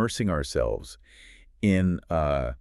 immersing ourselves in a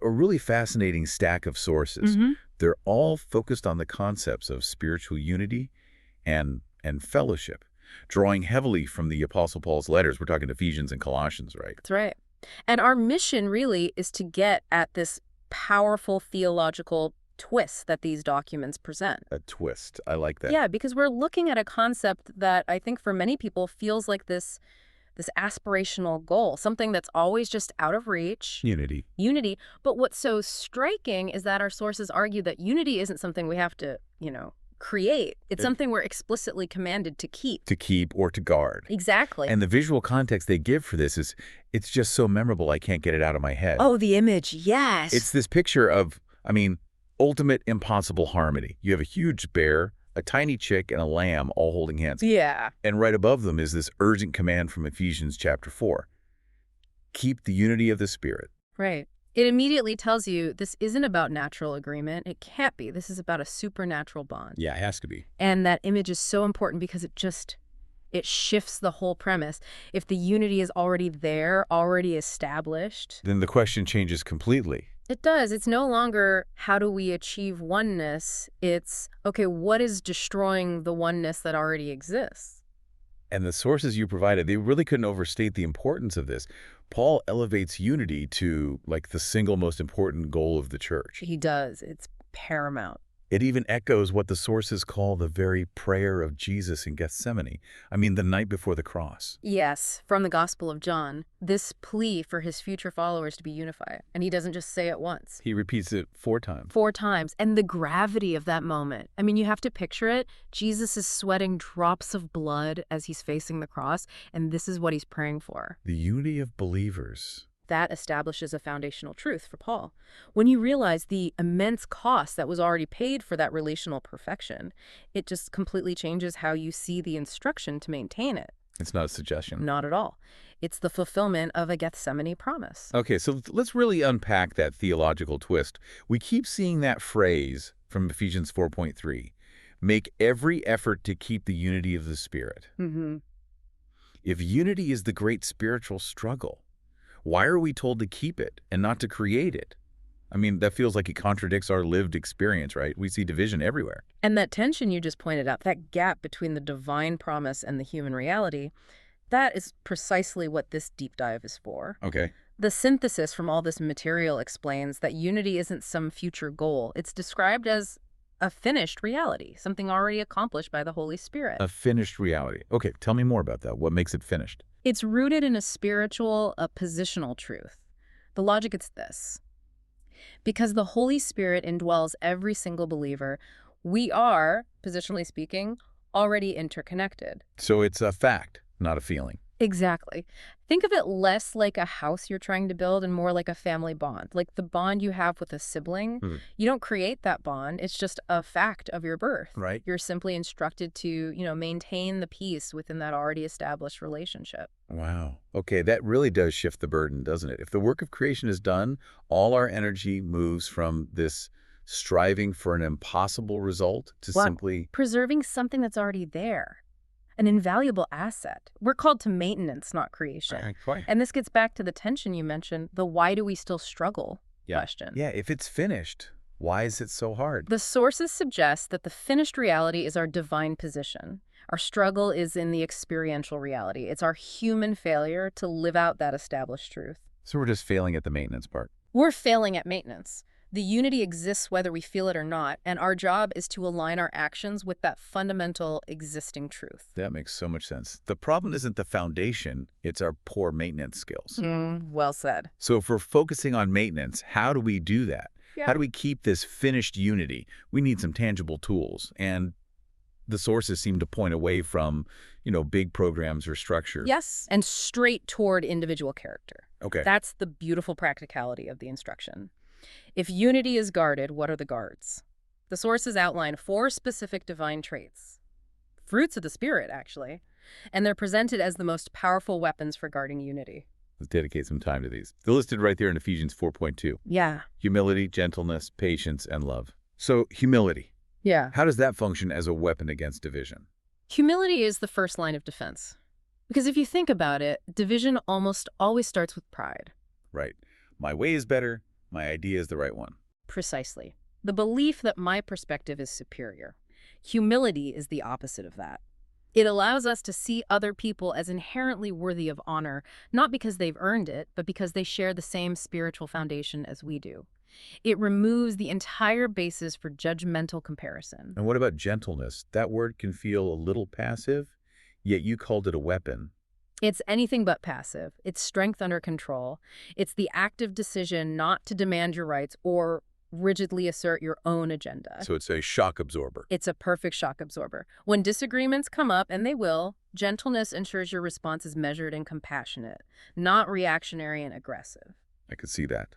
really fascinating stack of sources. They're all focused on the concepts of spiritual unity and fellowship, drawing heavily from the Apostle Paul's letters. We're talking Ephesians and Colossians, right? That's right. And our mission really is to get at this powerful theological twist that these documents present. A twist. I like that. Yeah, because we're looking at a concept that I think for many people feels like this aspirational goal, something that's always just out of reach. Unity. Unity. But what's so striking is that our sources argue that unity isn't something we have to, create. It's something we're explicitly commanded to keep. To keep or to guard. Exactly. And the visual context they give for this is, it's just so memorable I can't get it out of my head. Oh, the image, yes. It's this picture of, ultimate impossible harmony. You have a huge bear, a tiny chick, and a lamb all holding hands. Yeah. And right above them is this urgent command from Ephesians chapter 4. Keep the unity of the Spirit. Right. It immediately tells you this isn't about natural agreement. It can't be. This is about a supernatural bond. Yeah, it has to be. And that image is so important because it shifts the whole premise. If the unity is already there, already established, Then the question changes completely. it does. It's no longer how do we achieve oneness. It's, okay, what is destroying the oneness that already exists? And the sources you provided, they really couldn't overstate the importance of this. Paul elevates unity to, the single most important goal of the church. He does. It's paramount. It even echoes what the sources call the very prayer of Jesus in Gethsemane. the night before the cross. Yes, from the Gospel of John, this plea for his future followers to be unified. And he doesn't just say it once. He repeats it 4 times. 4 times. And the gravity of that moment. You have to picture it. Jesus is sweating drops of blood as he's facing the cross, and this is what he's praying for. The unity of believers. That establishes a foundational truth for Paul. When you realize the immense cost that was already paid for that relational perfection, it just completely changes how you see the instruction to maintain it. It's not a suggestion. Not at all. It's the fulfillment of a Gethsemane promise. Okay, so let's really unpack that theological twist. We keep seeing that phrase from Ephesians 4.3, make every effort to keep the unity of the Spirit. If unity is the great spiritual struggle, why are we told to keep it and not to create it? That feels like it contradicts our lived experience, right? We see division everywhere. And that tension you just pointed out, that gap between the divine promise and the human reality, that is precisely what this deep dive is for. Okay. The synthesis from all this material explains that unity isn't some future goal. It's described as a finished reality, something already accomplished by the Holy Spirit. A finished reality. Okay, tell me more about that. What makes it finished? It's rooted in a spiritual, a positional truth. The logic is this. Because the Holy Spirit indwells every single believer, we are, positionally speaking, already interconnected. So it's a fact, not a feeling. Exactly. Think of it less like a house you're trying to build and more like a family bond. Like the bond you have with a sibling. You don't create that bond. It's just a fact of your birth. Right. You're simply instructed to, maintain the peace within that already established relationship. Wow. Okay, that really does shift the burden, doesn't it? If the work of creation is done, all our energy moves from this striving for an impossible result to simply preserving something that's already there. An invaluable asset. We're called to maintenance, not creation. Right. And this gets back to the tension you mentioned, the why do we still struggle question. Yeah, if it's finished, why is it so hard? The sources suggest that the finished reality is our divine position. Our struggle is in the experiential reality. It's our human failure to live out that established truth. So we're just failing at the maintenance part. We're failing at maintenance. The unity exists whether we feel it or not, and our job is to align our actions with that fundamental existing truth. That makes so much sense. The problem isn't the foundation, it's our poor maintenance skills. Well said. So if we're focusing on maintenance, how do we do that? Yeah. How do we keep this finished unity? We need some tangible tools, and the sources seem to point away from, big programs or structure. Yes, and straight toward individual character. Okay. That's the beautiful practicality of the instruction. If unity is guarded, what are the guards? The sources outline 4 specific divine traits. Fruits of the Spirit, actually. And they're presented as the most powerful weapons for guarding unity. Let's dedicate some time to these. They're listed right there in Ephesians 4.2. Yeah. Humility, gentleness, patience, and love. So, humility. Yeah. How does that function as a weapon against division? Humility is the first line of defense. Because if you think about it, division almost always starts with pride. Right. My way is better. My idea is the right one. Precisely. The belief that my perspective is superior. Humility is the opposite of that. It allows us to see other people as inherently worthy of honor, not because they've earned it, but because they share the same spiritual foundation as we do. It removes the entire basis for judgmental comparison. And what about gentleness? That word can feel a little passive, yet you called it a weapon. It's anything but passive. It's strength under control. It's the active decision not to demand your rights or rigidly assert your own agenda. So it's a shock absorber. It's a perfect shock absorber. When disagreements come up, and they will, gentleness ensures your response is measured and compassionate, not reactionary and aggressive. I could see that.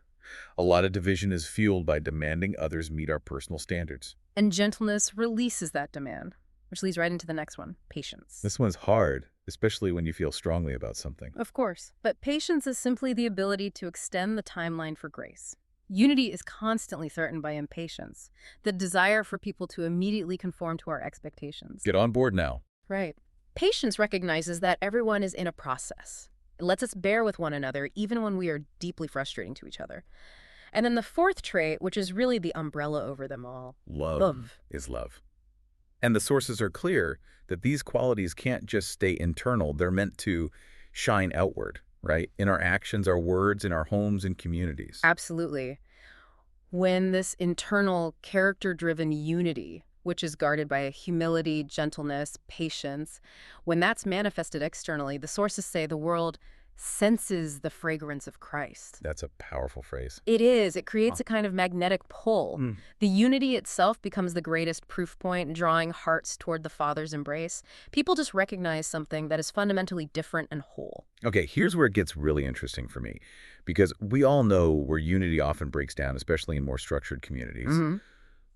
A lot of division is fueled by demanding others meet our personal standards. And gentleness releases that demand, which leads right into the next one, patience. This one's hard, especially when you feel strongly about something. Of course, but patience is simply the ability to extend the timeline for grace. Unity is constantly threatened by impatience, the desire for people to immediately conform to our expectations. Get on board now. Right. Patience recognizes that everyone is in a process. It lets us bear with one another even when we are deeply frustrating to each other. And then the fourth trait, which is really the umbrella over them all. Love is love. And the sources are clear that these qualities can't just stay internal. They're meant to shine outward, right? In our actions, our words, in our homes and communities. Absolutely. When this internal character-driven unity, which is guarded by humility, gentleness, patience, when that's manifested externally, the sources say the world senses the fragrance of Christ. That's a powerful phrase. It is. It creates a kind of magnetic pull. The unity itself becomes the greatest proof point, drawing hearts toward the Father's embrace. People just recognize something that is fundamentally different and whole. Okay, here's where it gets really interesting for me, because we all know where unity often breaks down, especially in more structured communities.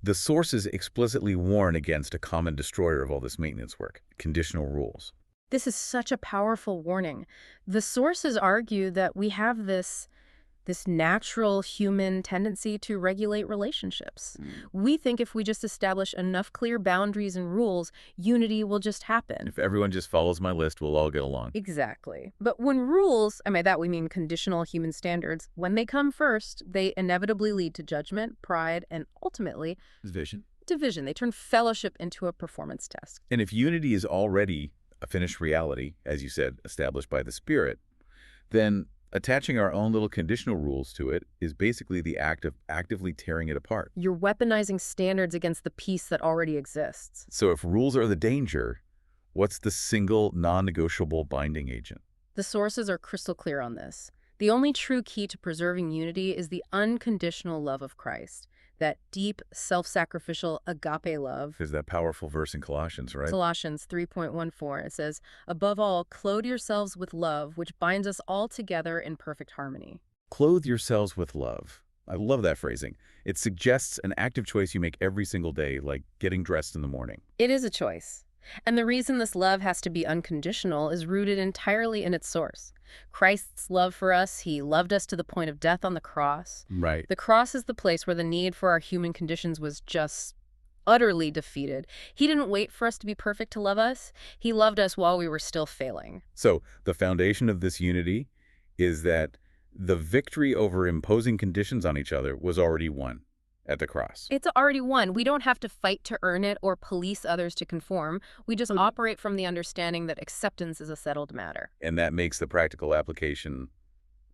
The sources explicitly warn against a common destroyer of all this maintenance work, conditional rules. This is such a powerful warning. The sources argue that we have this natural human tendency to regulate relationships. We think if we just establish enough clear boundaries and rules, unity will just happen. If everyone just follows my list, we'll all get along. Exactly. But when rules, and by that we mean conditional human standards, when they come first, they inevitably lead to judgment, pride, and ultimately division. They turn fellowship into a performance test. And if unity is already a finished reality, as you said, established by the Spirit, then attaching our own little conditional rules to it is basically the act of actively tearing it apart. You're weaponizing standards against the peace that already exists. So if rules are the danger, what's the single non-negotiable binding agent? The sources are crystal clear on this. The only true key to preserving unity is the unconditional love of Christ. That deep, self-sacrificial agape love. There's that powerful verse in Colossians, right? Colossians 3:14. It says, "Above all, clothe yourselves with love, which binds us all together in perfect harmony." Clothe yourselves with love. I love that phrasing. It suggests an active choice you make every single day, like getting dressed in the morning. It is a choice. And the reason this love has to be unconditional is rooted entirely in its source. Christ's love for us, he loved us to the point of death on the cross. Right. The cross is the place where the need for our human conditions was just utterly defeated. He didn't wait for us to be perfect to love us. He loved us while we were still failing. So the foundation of this unity is that the victory over imposing conditions on each other was already won at the cross. It's already won. We don't have to fight to earn it or police others to conform. We just operate from the understanding that acceptance is a settled matter. And that makes the practical application,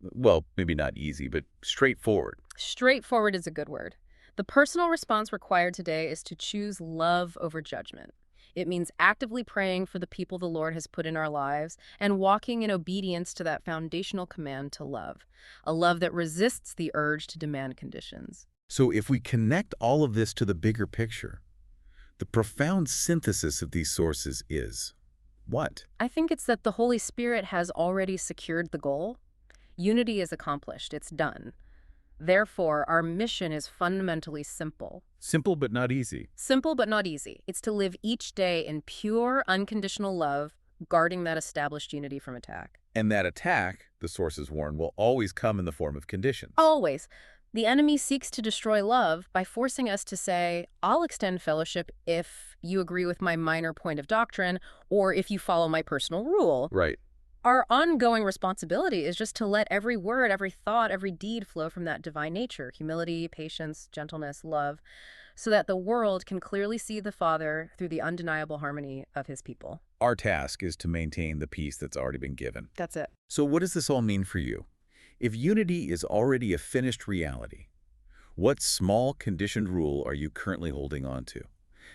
well, maybe not easy, but straightforward. Straightforward is a good word. The personal response required today is to choose love over judgment. It means actively praying for the people the Lord has put in our lives and walking in obedience to that foundational command to love, a love that resists the urge to demand conditions. So if we connect all of this to the bigger picture, the profound synthesis of these sources is what? I think it's that the Holy Spirit has already secured the goal. Unity is accomplished. It's done. Therefore, our mission is fundamentally simple. Simple but not easy. Simple but not easy. It's to live each day in pure, unconditional love, guarding that established unity from attack. And that attack, the sources warn, will always come in the form of conditions. Always. The enemy seeks to destroy love by forcing us to say, I'll extend fellowship if you agree with my minor point of doctrine or if you follow my personal rule. Right. Our ongoing responsibility is just to let every word, every thought, every deed flow from that divine nature, humility, patience, gentleness, love, so that the world can clearly see the Father through the undeniable harmony of his people. Our task is to maintain the peace that's already been given. That's it. So what does this all mean for you? If unity is already a finished reality, what small conditioned rule are you currently holding on to?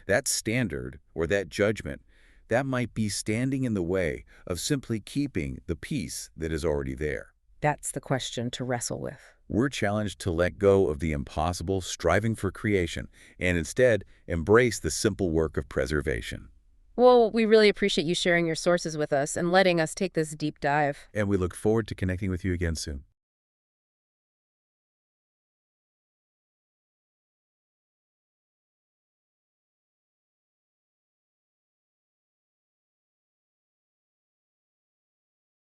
That standard or that judgment, that might be standing in the way of simply keeping the peace that is already there. That's the question to wrestle with. We're challenged to let go of the impossible, striving for creation, and instead embrace the simple work of preservation. Well, we really appreciate you sharing your sources with us and letting us take this deep dive. And we look forward to connecting with you again soon.